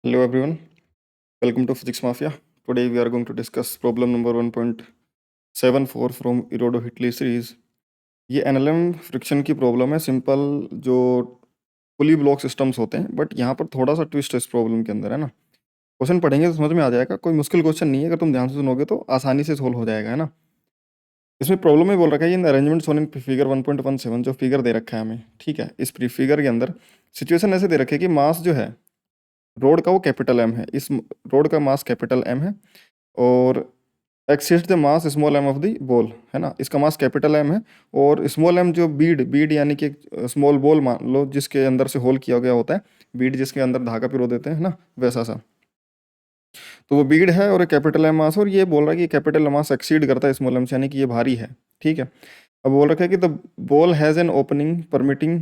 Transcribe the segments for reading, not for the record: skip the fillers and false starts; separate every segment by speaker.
Speaker 1: Hello everyone, welcome to Physics Mafia. Today we are going to discuss problem number 1.74 from Irodo Hitley series. ये NLM friction की problem है, simple जो पुली block systems होते हैं, but यहाँ पर थोड़ा सा ट्विस्ट है इस प्रॉब्लम के अंदर, है ना। क्वेश्चन पढ़ेंगे तो समझ में आ जाएगा, कोई मुश्किल क्वेश्चन नहीं है, अगर तुम ध्यान से सुनोगे तो आसानी से सोल्व हो जाएगा, है ना। इसमें प्रॉब्लम में बोल रखा है इन अरेंजमेंट सोन इन फिगर 1.17 जो फिगर दे रखा है हमें, ठीक है। इस फिगर के अंदर सिचुएशन ऐसे दे रखी है कि मास जो है रोड का वो कैपिटल एम है, इस रोड का मास कैपिटल एम है और exist the mass small M of the ball, है ना। इसका मास कैपिटल एम है और स्मॉल एम जो बीड बीड यानी कि स्मॉल बॉल मान लो जिसके अंदर से होल किया गया होता है, बीड जिसके अंदर धागा पिरो देते हैं ना, वैसा सा। तो वो बीड है और कैपिटल एम मास, और ये बोल रहा है कि कैपिटल मास एक्सीड करता है स्मॉल एम से, यानी कि ये भारी है, ठीक है। अब बोल रखा है कि the ball has an opening permitting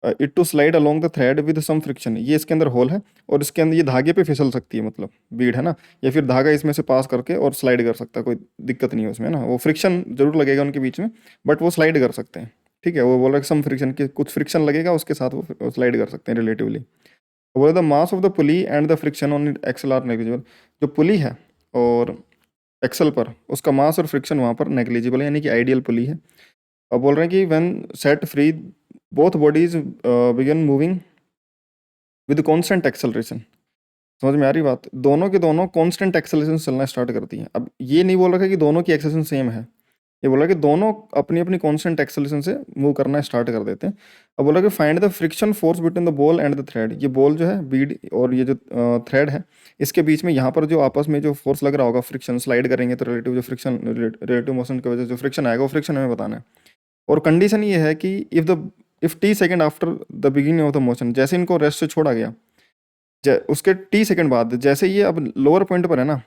Speaker 1: it to slide along the thread with some friction. ये इसके अंदर होल है और इसके अंदर ये धागे पे फिसल सकती है, मतलब बीड है ना, या फिर धागा इसमें से पास करके और स्लाइड कर सकता है, कोई दिक्कत नहीं है उसमें ना। वो फ्रिक्शन जरूर लगेगा उनके बीच में, बट वो स्लाइड कर सकते हैं, ठीक है। वो बोल रहा है सम फ्रिक्शन के कुछ फ्रिक्शन लगेगा, उसके साथ वो स्लाइड कर सकते हैं रिलेटिवली। बोले the mass of the pulley and the friction on axle are negligible. जो पुली है और एक्सल पर उसका मास और फ्रिक्शन वहाँ पर नेग्लिजिबल है, यानी कि आइडियल पुली है। अब बोल रहे हैं कि when set free both bodies begin moving with constant acceleration. समझ में आ रही बात, दोनों के दोनों कांस्टेंट एक्सेलरेशन से चलना स्टार्ट करती हैं। अब ये नहीं बोल रखा कि दोनों की एक्सेलरेशन सेम है, ये बोला कि दोनों अपनी अपनी कांस्टेंट एक्सेलरेशन से मूव करना स्टार्ट कर देते हैं। अब बोला कि find the friction force between the ball and the thread. ये बॉल जो है बीड और ये जो थ्रेड है, इसके बीच में यहाँ पर जो आपस में जो फोर्स लग रहा होगा, फ्रिक्शन स्लाइड करेंगे तो रिलेटिव जो फ्रिक्शन रिलेटिव मोशन की वजह से जो फ्रिक्शन आएगा वो फ्रिक्शन हमें बताना है। और कंडीशन ये है कि if T second after the beginning of the motion, जैसे इनको रेस्ट से छोड़ा गया, उसके टी सेकेंड बाद जैसे ये अब लोअर पॉइंट पर है ना,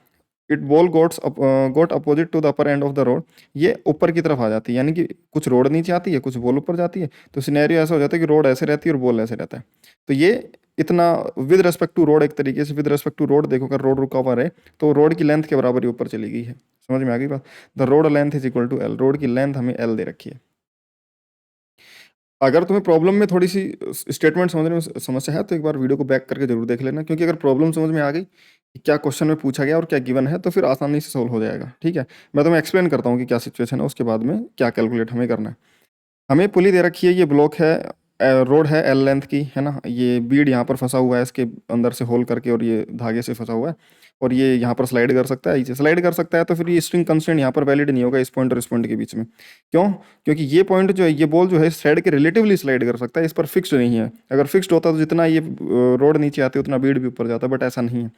Speaker 1: it ball got opposite to the upper end of the rod. ये ऊपर की तरफ आ जाती है, यानी कि कुछ रोड नीचे आती है, कुछ बॉल ऊपर जाती है। तो सिनेरियो ऐसा हो जाता है कि रोड ऐसे रहती है और बॉल ऐसे रहता है। तो ये इतना विद रेस्पेक्ट टू रोड, एक तरीके से विद रेस्पेक्ट टू रोड देखो, अगर रोड रुका हुआ रहे तो रोड की लेंथ के बराबर ही ऊपर चली गई है। समझ में आ गई बात। The rod length is equal to L, rod की लेंथ हमें एल दे रखी है। अगर तुम्हें प्रॉब्लम में थोड़ी सी स्टेटमेंट समझने में समस्या है तो एक बार वीडियो को बैक करके जरूर देख लेना, क्योंकि अगर प्रॉब्लम समझ में आ गई कि क्या क्वेश्चन में पूछा गया और क्या गिवन है तो फिर आसानी से सोल्व हो जाएगा, ठीक है। मैं तुम्हें एक्सप्लेन करता हूँ कि क्या सिचुएशन है, उसके बाद में क्या कैलकुलेट हमें करना है। हमें पुली दे रखी है, ये ब्लॉक है, रोड है एल लेंथ की, है ना। ये बीड यहाँ पर फंसा हुआ है इसके अंदर से होल करके और ये धागे से फंसा हुआ है, और ये यहाँ पर स्लाइड कर सकता है, स्लाइड कर सकता है। तो फिर ये स्ट्रिंग कंस्टेंट यहाँ पर वैलिड नहीं होगा इस पॉइंट और इस पॉइंट के बीच में। क्यों? क्योंकि ये पॉइंट जो है, ये बॉल जो है इस थ्रेड के रिलेटिवली स्लाइड कर सकता है, इस पर फिक्स्ड नहीं है। अगर फिक्स्ड होता तो जितना ये रोड नीचे आती उतना बीड भी ऊपर जाता, बट ऐसा नहीं है।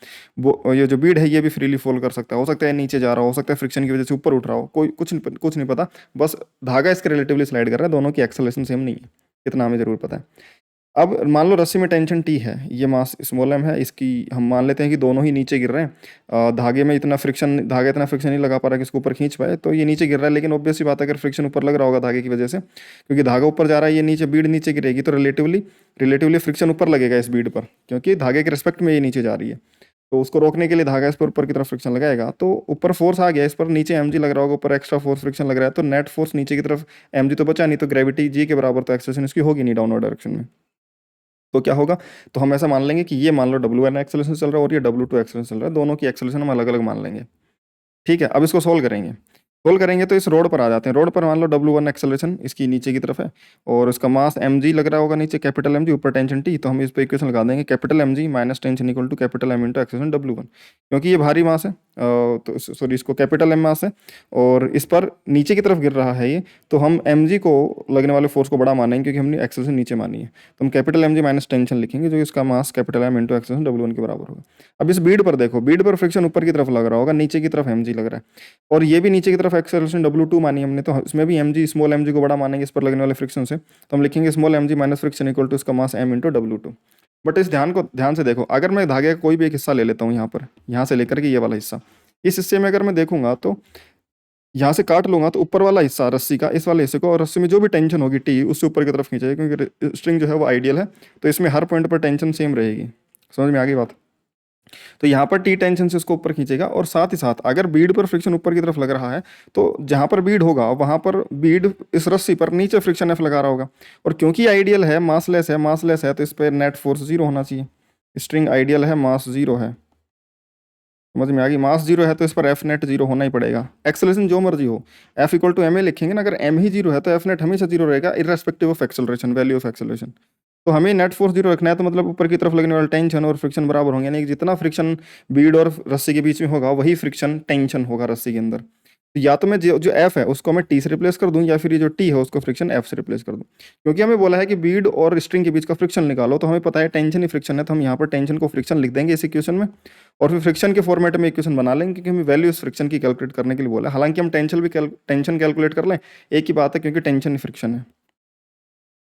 Speaker 1: ये जो बीड है ये भी फ्रीली फॉल कर सकता है, हो सकता है नीचे जा रहा हो सकता है फ्रिक्शन की वजह से ऊपर उठ रहा हो, कोई कुछ नहीं पता। बस धागा इसके रिलेटिवली स्लाइड कर रहा है, दोनों की एक्सेलरेशन सेम नहीं है, इतना हमें जरूर पता है। अब मान लो रस्सी में टेंशन टी है, ये मास स्मॉल एम है, इसकी हम मान लेते हैं कि दोनों ही नीचे गिर रहे हैं। धागे में इतना फ्रिक्शन, धागा इतना फ्रिक्शन नहीं लगा पा रहा कि इसको ऊपर खींच पाए, तो ये नीचे गिर रहा है। लेकिन ऑब्वियस सी बात है अगर फ्रिक्शन ऊपर लग रहा होगा धागे की वजह से, क्योंकि धागा ऊपर जा रहा है, ये नीचे बीड नीचे गिरेगी, तो रिलेटिवली फ्रिक्शन ऊपर लगेगा इस बीड पर, क्योंकि धागे के रिस्पेक्ट में ये नीचे जा रही है। तो उसको रोकने के लिए धागा इस पर ऊपर की तरफ फ्रिक्शन लगाएगा, तो ऊपर फोर्स आ गया इस पर, नीचे एम लग रहा होगा, ऊपर एक्स्ट्रा फोर्स फ्रिक्शन लग रहा है, तो नेट फोर्स नीचे की तरफ एम तो बचा नहीं, तो ग्रेविटी जी के बराबर तो एक्सेलरेशन इसकी होगी नहीं डाउनवर्ड डायरेक्शन में। तो क्या होगा, तो हम ऐसा मान लेंगे कि ये मान लो W1 एक्सेलरेशन चल रहा है और ये W2 एक्सेलरेशन चल रहा है, दोनों की एक्सेलरेशन हम अलग अलग मान लेंगे, ठीक है। अब इसको सोल्व करेंगे तो इस रोड पर आ जाते हैं। रोड पर मान लो W1 एक्सेलरेशन इसकी नीचे की तरफ है और उसका मास mg लग रहा होगा नीचे, कैपिटल mg, ऊपर टेंशन t। तो हम इस पर इक्वेशन लगा देंगे, capital mg minus tension equal to capital m into acceleration W1। क्योंकि ये भारी मास है, तो सॉरी इसको कैपिटल m मास है और इस पर नीचे की तरफ गिर रहा है ये, तो हम mg को लगने वाले फोर्स को बड़ा मानेंगे क्योंकि हमने एक्सेलरेशन नीचे मानी है। तो हम कैपिटल mg माइनस टेंशन लिखेंगे, जो इसका mass capital m into acceleration W1 के बराबर होगा। अब इस बीड पर देखो, बीड पर फ्रिक्शन ऊपर की तरफ लग रहा होगा, नीचे की तरफ mg लग रहा है, और ये भी नीचे की तरफ एक्सेलरेशन W2 मानी हमने, तो इसमें भी mg स्मॉल mg को बड़ा मानेंगे इस पर लगने वाले फ्रिक्शन से। तो हम लिखेंगे small mg minus friction equal to इसका mass m into W2। But इस ध्यान से देखो, अगर मैं धागे का कोई भी एक हिस्सा ले लेता हूँ यहाँ पर, यहाँ से लेकर के ये वाला हिस्सा, इस हिस्से में अगर मैं देखूंगा तो यहाँ से काट लूंगा तो ऊपर वाला हिस्सा रस्सी का, इस वाले हिस्से को, और रस्सी में जो भी टेंशन होगी टी उससे ऊपर की तरफ खींचेगी, क्योंकि स्ट्रिंग जो है वो आइडियल है, तो इसमें हर पॉइंट पर टेंशन सेम रहेगी। समझ में आ गई बात। तो यहाँ पर टी टेंशन से उसको ऊपर खींचेगा, और साथ ही साथ अगर बीड पर फ्रिक्शन ऊपर की तरफ लग रहा है तो जहाँ पर बीड होगा वहाँ पर बीड इस रस्सी पर नीचे फ्रिक्शन एफ लगा रहा होगा, और क्योंकि आइडियल है, मासलेस है तो इस पर नेट फोर्स जीरो होना चाहिए। स्ट्रिंग आइडियल है, मास 0 है, समझ में आ गई। मास 0 है तो इस पर एफ नेट 0 होना ही पड़ेगा। एक्सेलरेशन जो मर्जी हो, F equal to M A लिखेंगे ना, अगर एम ही 0 है तो एफ नेट हमेशा 0 रहेगा, irrespective of acceleration, value of acceleration. तो हमें नेट फोर्स 0 रखना है, तो मतलब ऊपर की तरफ लगने वाला टेंशन और फ्रिक्शन बराबर होंगे, यानी कि जितना फ्रिक्शन बीड और रस्सी के बीच में होगा वही फ्रिक्शन टेंशन होगा रस्सी के अंदर। तो या तो मैं जो एफ है उसको मैं टी से रिप्लेस कर दूं, या फिर ये जो टी है उसको फ्रिक्शन एफ से रिप्लेस कर दूं। क्योंकि हमें बोला है कि बीड और स्ट्रिंग के बीच का फ्रिक्शन निकालो, तो हमें पता है टेंशन ही फ्रिक्शन है, तो हम यहाँ पर टेंशन को फ्रिक्शन लिख देंगे इस इक्वेशन में, और फिर फ्रिक्शन के फॉर्मेट में इक्वेशन बना लेंगे, क्योंकि हमें वैल्यू इस फ्रिक्शन की कैलकुलेट करने के लिए बोला है। हालांकि हम टेंशन कैलकुलेट कर लें, एक ही बात है, क्योंकि टेंशन ही फ्रिक्शन है।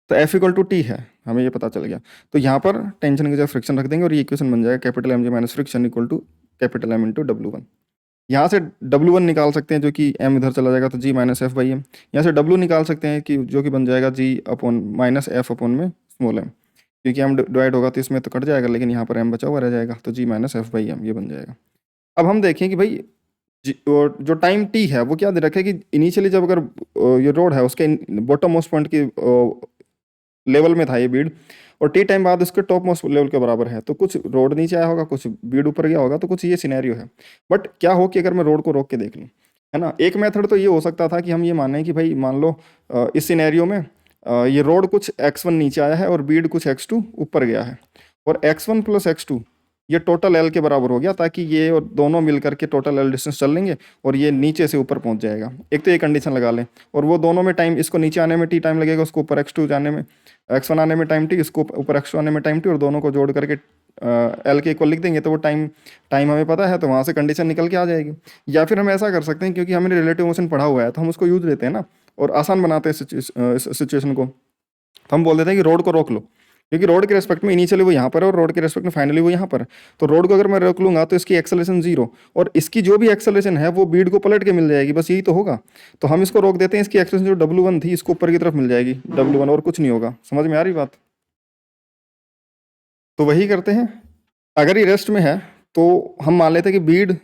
Speaker 1: तो एफ इक्वल टू टी है, हमें ये पता चल गया। तो यहाँ पर टेंशन की जगह फ्रिक्शन रख देंगे और ये इक्वेशन बन जाएगा capital M G minus friction equal to capital M into W1। यहाँ से W1 निकाल सकते हैं, जो कि m इधर चला जाएगा तो g minus F by M. यहाँ से W निकाल सकते हैं कि जो कि बन जाएगा g upon minus F upon में स्मॉल m, क्योंकि m डिवाइड होगा तो इसमें तो कट जाएगा, लेकिन यहाँ पर m बचा हुआ रह जाएगा, तो g minus F by M ये बन जाएगा। अब हम देखें कि भाई और जो टाइम t है वो क्या दे रखा है कि इनिशियली जब अगर ये रोड है उसके बॉटम मोस्ट पॉइंट की लेवल में था ये बीड, और टी टाइम बाद उसके टॉप मोस्ट लेवल के बराबर है, तो कुछ रोड नीचे आया होगा, कुछ बीड ऊपर गया होगा, तो कुछ ये सिनेरियो है। बट क्या हो कि अगर मैं रोड को रोक के देख लूँ, है ना, एक मेथड तो ये हो सकता था कि हम ये माने कि भाई मान लो इस सिनेरियो में ये रोड कुछ x1 नीचे आया है और बीड कुछ x2 ऊपर गया है, और x1 प्लस x2 ये टोटल L के बराबर हो गया, ताकि ये और दोनों मिल करके टोटल L डिस्टेंस चल लेंगे और ये नीचे से ऊपर पहुंच जाएगा। एक तो ये कंडीशन लगा लें, और वो दोनों में टाइम, इसको नीचे आने में t टाइम लगेगा, उसको ऊपर x2 जाने में, x1 आने में टाइम t, इसको ऊपर x2 आने में टाइम t, और दोनों को जोड़ करके L के इक्वल लिख देंगे, तो वो टाइम टाइम हमें पता है, तो वहाँ से कंडीशन निकल के आ जाएगी। या फिर हम ऐसा कर सकते हैं, क्योंकि हमने रिलेटिव मोशन पढ़ा हुआ है तो हम उसको यूज लेते हैं ना, और आसान बनाते हैं सिचुएशन को। तो हम बोल देते हैं कि रोड को रोक लो, क्योंकि रोड के रेस्पेक्ट में इनिशियली वो यहाँ पर है और रोड के रेस्पेक्ट में फाइनली वो यहाँ पर है। तो रोड को अगर मैं रोक लूंगा तो इसकी एक्सेलरेशन 0, और इसकी जो भी एक्सेलरेशन है वो बीड को पलट के मिल जाएगी, बस यही तो होगा। तो हम इसको रोक देते हैं, इसकी एक्सेलरेशन जो W1 थी इसको ऊपर की तरफ मिल जाएगी W1, और कुछ नहीं होगा। समझ में आ रही बात? तो वही करते हैं। अगर ये रेस्ट में है तो हम मान लेते हैं कि बीड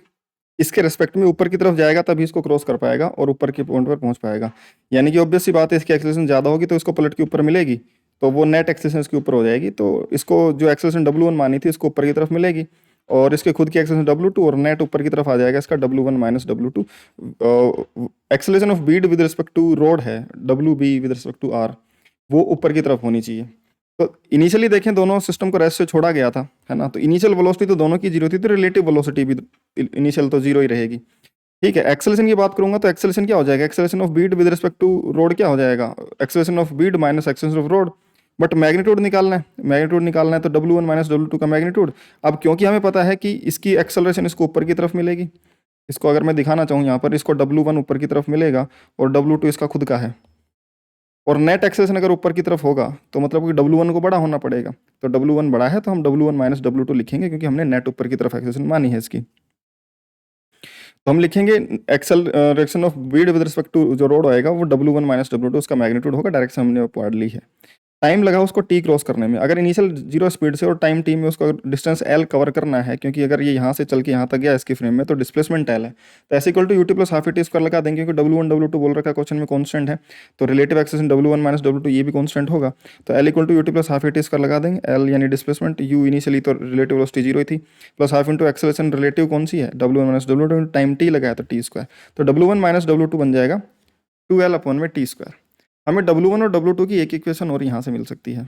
Speaker 1: इसके रेस्पेक्ट में ऊपर की तरफ जाएगा, तभी इसको क्रॉस कर पाएगा और ऊपर के पॉइंट पर पहुंच पाएगा। यानी कि ऑब्वियस सी बात है, इसकी एक्सेलरेशन ज़्यादा होगी तो इसको पलट के ऊपर मिलेगी, तो वो नेट एक्सेलरेशन इसके ऊपर हो जाएगी। तो इसको जो एक्सेलरेशन W1 मानी थी इसको ऊपर की तरफ मिलेगी, और इसके खुद की एक्सेलरेशन W2, और नेट ऊपर की तरफ आ जाएगा इसका W1 minus W2। Acceleration of bead with respect to rod है WB with respect to R, वो ऊपर की तरफ होनी चाहिए। तो इनिशियली देखें दोनों सिस्टम को रेस्ट से छोड़ा गया था, है ना, तो इनिशियल वेलोसिटी तो दोनों की 0 थी, तो रिलेटिव वेलोसिटी भी इनिशियल तो 0 ही रहेगी। ठीक है, एक्सेलरेशन की बात करूंगा तो एक्सेलरेशन क्या हो जाएगा, acceleration of bead with respect to rod क्या हो जाएगा, acceleration of bead minus acceleration of rod. But magnitude निकालना है, मैग्नीट्यूड निकालना है तो W1 माइनस W2 का मैग्नीट्यूड। अब क्योंकि हमें पता है कि इसकी एक्सेलरेशन इसको ऊपर की तरफ मिलेगी, इसको अगर मैं दिखाना चाहूँ यहाँ पर, इसको W1 ऊपर की तरफ मिलेगा और W2 इसका खुद का है, और नेट एक्सेलरेशन अगर ऊपर की तरफ होगा तो मतलब कि W1 को बड़ा होना पड़ेगा। तो W1 बड़ा है तो हम W1 माइनस W2 लिखेंगे, क्योंकि हमने नेट ऊपर की तरफ एक्सेलरेशन मानी है इसकी। तो हम लिखेंगे acceleration of bead with respect to जो रोड आएगा वो W1 माइनस W2 उसका मैग्नीट्यूड होगा, डायरेक्शन हमने पढ़ ली है। टाइम लगा उसको टी क्रॉस करने में, अगर इनिशियल 0 स्पीड से और टाइम टी में उसको डिस्टेंस एल कवर करना है, क्योंकि अगर ये यहाँ से चल के यहाँ तक गया इसकी फ्रेम में तो डिस्प्लेसमेंट एल है, तो ऐसे equal to U T plus half T square लगा देंगे, क्योंकि W1 W2 बोल रखा है क्वेश्चन में कॉन्स्टेंट है, तो relative acceleration W1 minus W2 ये भी कॉन्स्टेंट होगा, तो L equal to U T plus half T square लगा देंगे। एल यानी डिस्प्लेसमेंट, यू इनिशियली तो रिलेटिव वेलोसिटी 0 ही थी, plus half into acceleration relative कौन सी है W1 minus W2, time T लगाया तो टी स्क्वायर, तो W1 माइनस W2 बन जाएगा 2L अपॉन में टी स्क्वायर। हमें W1 और W2 की एक इक्वेशन और यहाँ से मिल सकती है।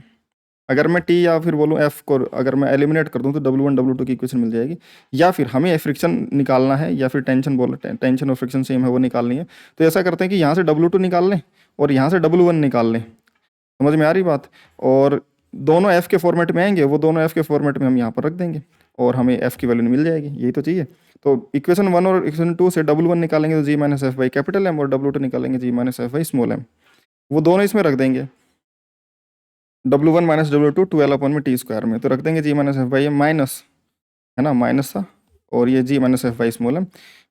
Speaker 1: अगर मैं टी या फिर बोलूँ एफ को अगर मैं एलिमिनेट कर दूँ तो W1 W2 की इक्वेशन मिल जाएगी। या फिर हमें फ्रिक्शन निकालना है, या फिर टेंशन और फ्रिक्शन सेम है वो निकालनी है, तो ऐसा करते हैं कि यहाँ से W2 निकाल लें और यहाँ से W1 निकाल लें। समझ में आ रही बात? और दोनों एफ के फॉर्मेट में आएंगे, वो दोनों एफ के फॉर्मेट में हम यहाँ पर रख देंगे और हमें एफ की वैल्यू मिल जाएगी, यही तो चाहिए। तो इक्वेशन 1 और इक्वेशन 2 से W1 निकालेंगे तो G minus F by capital M, और W2 निकालेंगे G minus F by small M, वो दोनों इसमें रख देंगे। W1 माइनस W2 12 अपॉन में टी स्क्वायर में, तो रख देंगे G minus F by M minus, है ना, माइनस था, और ये G minus F by small M,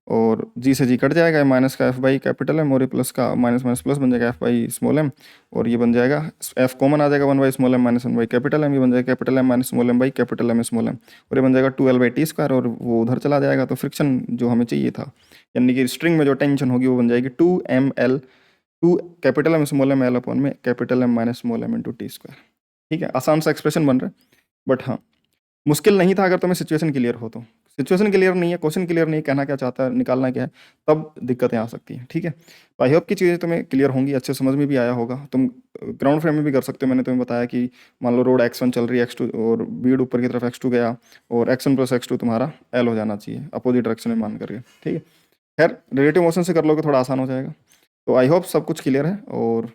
Speaker 1: और G से G कट जाएगा, माइनस का F बाई कैपिटल एम, और ये प्लस का माइनस माइनस प्लस बन जाएगा F बाई स्मॉल एम, और ये बन जाएगा F कॉमन आ जाएगा 1 by small M minus 1 by capital M, ये बन जाएगा capital M minus small M by capital M small M, और ये बन जाएगा 2L बाई टी स्क्वायर, और वो उधर चला जाएगा। तो फ्रिक्शन जो हमें चाहिए था, यानी कि स्ट्रिंग में जो टेंशन होगी वो बन जाएगी 2ml 2 capital M small M L upon में capital M minus small M into T square. ठीक है, आसान सा एक्सप्रेशन बन रहा है, बट हाँ मुश्किल नहीं था अगर तुम्हें सिचुएशन क्लियर हो तो। सिचुएशन क्लियर नहीं है, क्वेश्चन क्लियर नहीं है, कहना क्या चाहता है, निकालना क्या है, तब दिक्कतें आ सकती हैं, ठीक है। तो आई होप कि चीज़ें तुम्हें क्लियर होंगी, अच्छे समझ में भी आया होगा। तुम ग्राउंड फ्रेम में भी कर सकते हो। मैंने तुम्हें बताया कि मान लो रोड x1 चल रही है, x2 और भीड़ ऊपर की तरफ x2 गया, और x1 प्लस x2 तुम्हारा l हो जाना चाहिए अपोजिट डायरेक्शन में मान करके, ठीक है। खैर रिलेटिव मोशन से कर लोगे थोड़ा आसान हो जाएगा। तो आई होप सब कुछ क्लियर है, और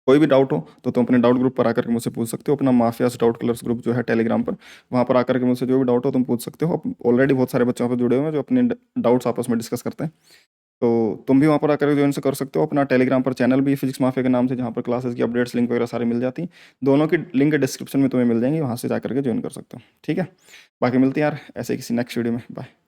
Speaker 1: कोई भी डाउट हो तो तुम अपने डाउट ग्रुप पर आकर के मुझसे पूछ सकते हो। अपना माफियास डाउट कलर्स ग्रुप जो है टेलीग्राम पर, वहाँ पर आकर के मुझसे जो भी डाउट हो तुम पूछ सकते हो। ऑलरेडी बहुत सारे बच्चों पर जुड़े हुए हैं जो अपने डाउट्स आपस में डिस्कस करते हैं, तो तुम भी वहाँ पर आकर ज्वाइन से कर सकते हो। अपना टेलीग्राम पर चैनल भी फिजिक्स माफिया के नाम से, जहाँ पर क्लासेस की अपडेट्स लिंक वगैरह सारी मिल जाती हैं। दोनों की लिंक डिस्क्रिप्शन में तुम्हें मिल जाएंगी, वहाँ से जाकर के ज्वाइन कर सकते हो, ठीक है। बाकी मिलते हैं यार ऐसे ही किसी नेक्स्ट वीडियो में। बाय।